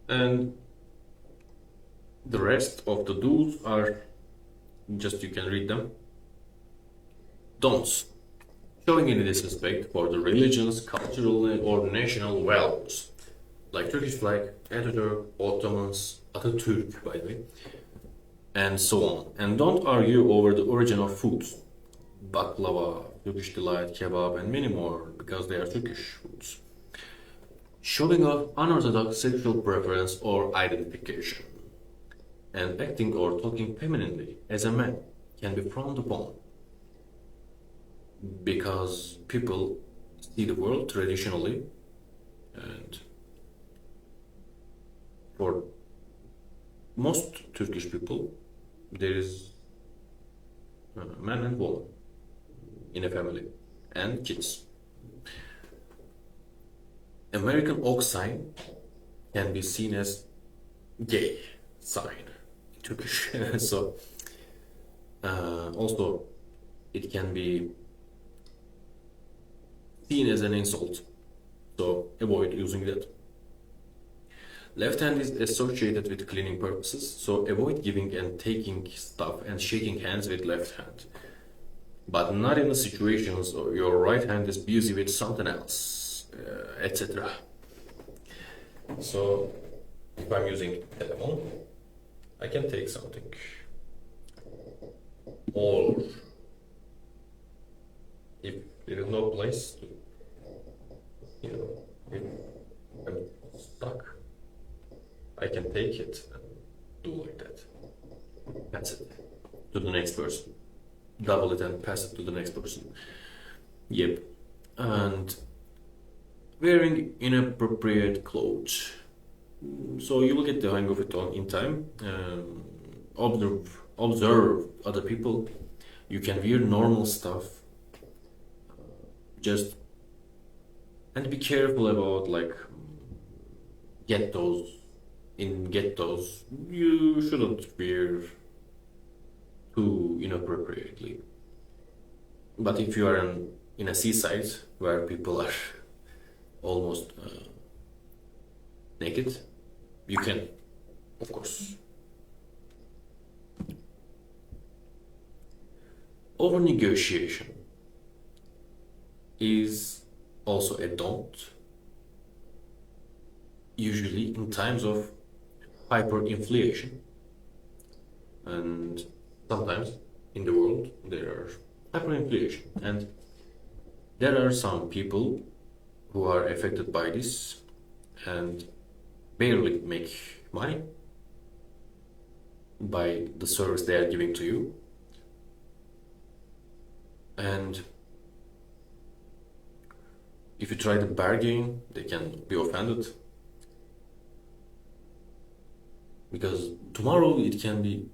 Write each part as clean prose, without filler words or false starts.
And the rest of the do's are just, you can read them. Don'ts. Showing any disrespect for the religions, cultural or national values, like Turkish flag, Atatürk, Ottomans, Atatürk by the way, and so on. And don't argue over the origin of foods, baklava, Turkish delight, kebab, and many more, because they are Turkish foods. Showing off unorthodox sexual preference or identification, and acting or talking femininely as a man can be frowned upon, because people see the world traditionally, and for most Turkish people there is a man and woman in a family and kids. American oak sign can be seen as gay sign in Turkish. So also it can be seen as an insult, so avoid using that. Left hand is associated with cleaning purposes, so avoid giving and taking stuff and shaking hands with left hand. But not in the situations your right hand is busy with something else, etc. So if I'm using telephone, I can take something. Or if there is no place to, if I'm stuck, I can take it and do like that. That's it. To the next person. Double it and pass it to the next person. Yep. And wearing inappropriate clothes. So you will get the hang of it in time. Observe other people. You can wear normal stuff. Just and be careful about ghettos. In ghettos, you shouldn't wear too inappropriately. But if you are in a seaside where people are almost naked, you can, of course. Over negotiation is also a don't. Usually in times of hyperinflation, and sometimes in the world there are hyperinflation, and there are some people who are affected by this and barely make money by the service they are giving to you, and if you try to bargain, they can be offended, because tomorrow it can be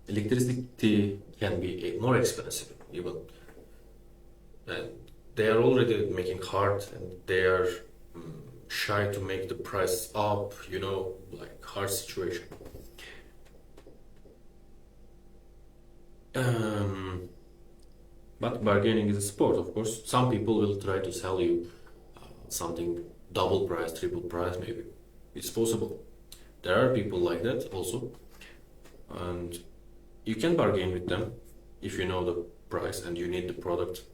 electricity can be more expensive even, and they are already making hard, and they are shy to make the price up, like hard situation. But bargaining is a sport, of course. Some people will try to sell you something double price, triple price, maybe. It's possible. There are people like that also, and you can bargain with them if you know the price and you need the product.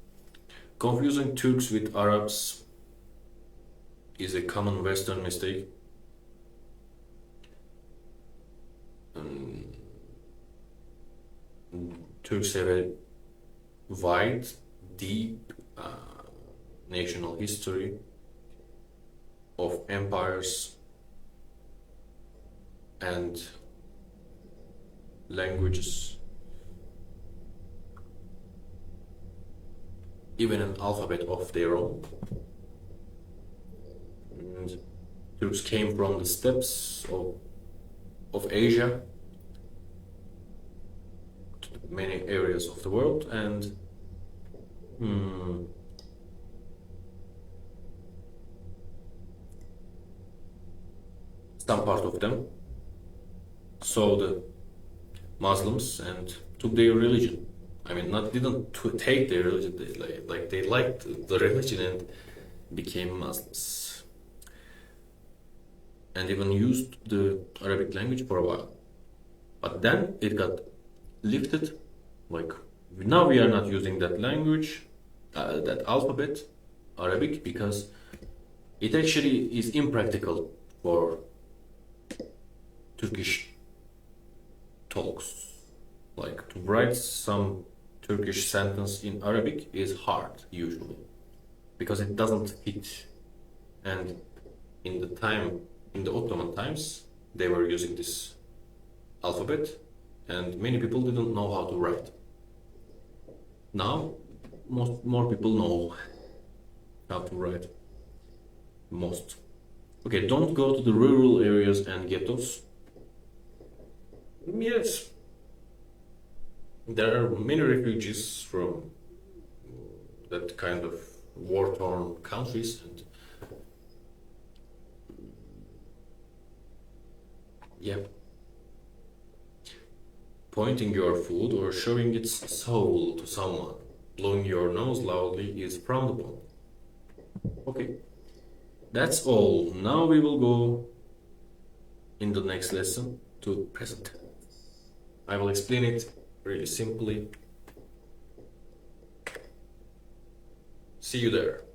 Confusing Turks with Arabs is a common Western mistake. Turks have a wide, deep national history of empires and languages, even an alphabet of their own. And Turks came from the steppes of Asia to many areas of the world, and some part of them saw the Muslims and took their religion. I mean, not didn't take their religion. They liked the religion and became Muslims. and even used the Arabic language for a while. But then it got lifted, like now we are not using that language, that alphabet, Arabic, because it actually is impractical for Turkish talks. Like to write some Turkish sentence in Arabic is hard usually because it doesn't fit. And in the Ottoman times, they were using this alphabet, and many people didn't know how to write. Now, more people know how to write. Most. Okay, don't go to the rural areas and ghettos. Yes, there are many refugees from that kind of war-torn countries, and yeah, pointing your food or showing its soul to someone, blowing your nose loudly is frowned upon. Okay, that's all. Now we will go in the next lesson to present. I will explain it really simply. See you there.